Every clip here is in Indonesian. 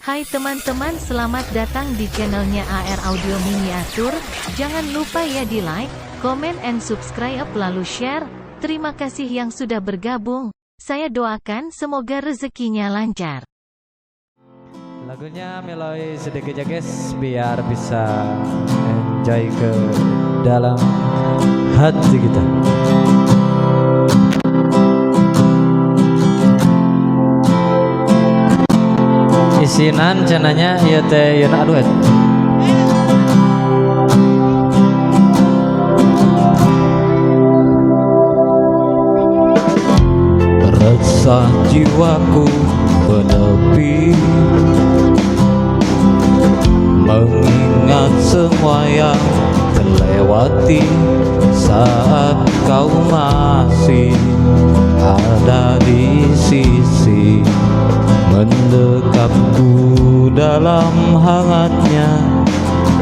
Hai teman-teman, selamat datang di channelnya AR Audio Miniatur. Jangan lupa ya di like, comment and subscribe lalu share. Terima kasih yang sudah bergabung. Saya doakan semoga rezekinya lancar. Lagunya meloi sedikit ya guys, biar bisa enjoy ke dalam hati kita. Isinan cenanya ya teh ya aduh resah jiwaku menepi mengingat semua yang terlewati saat kau masih ada di sisi, mendekapku dalam hangatnya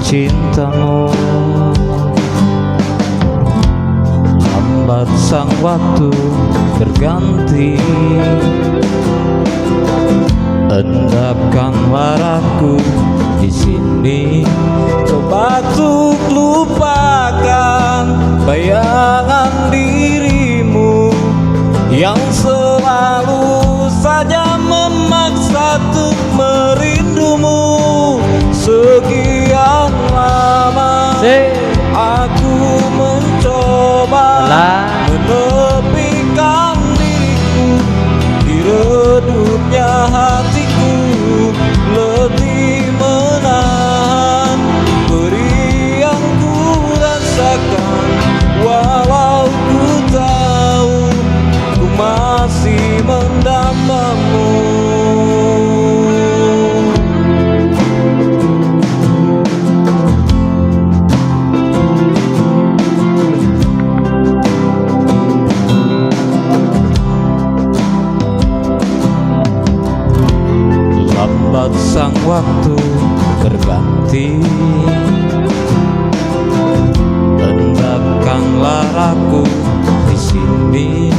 cintamu. Lambat sang waktu berganti, endapkanlah aku di sini. Coba untuk lupakan bayangan dirimu yang selalu saja memaksa untuk merindumu. Sekian lama aku mencoba menepikan diriku di redupnya hatiku, letih menahan beri yang ku rasakan. Walau ku tahu ku masih mendambamu. Lambat sang waktu berganti, endapkanlah aku di sini.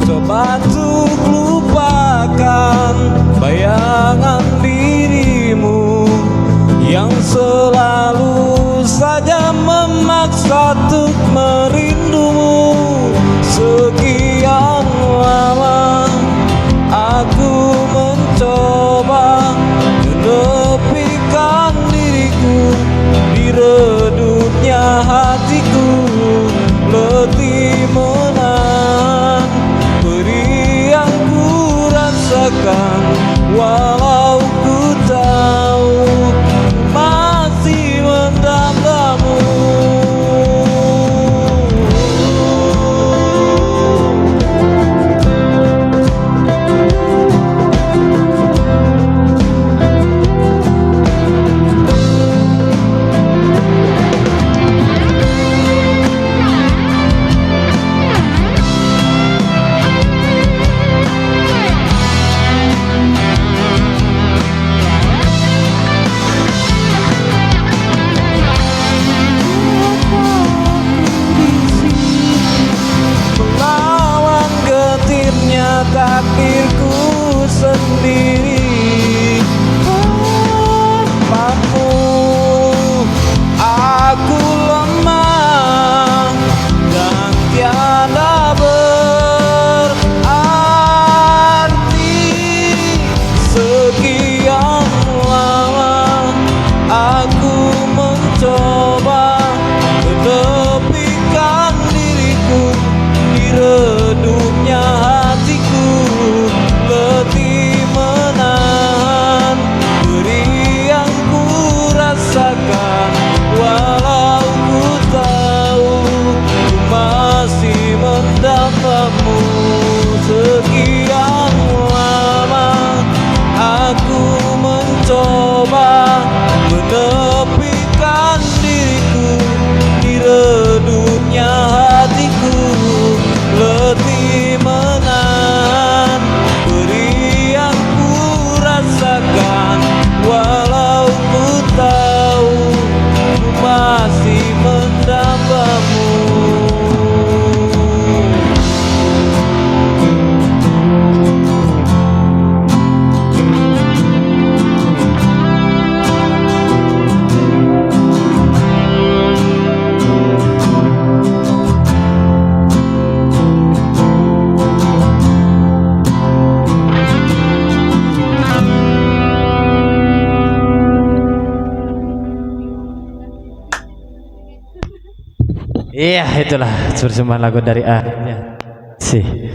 Coba untuk lupakan bayangan dirimu yang selalu saja memaksa untuk merindumu. Sekian lama aku mencoba menepikan diriku di redupnya hatiku, letih menahan beri yang ku rasakan. Walau ku tahu masih mendambamu. Iya itulah persembahan lagu dari A. Ya. Sih.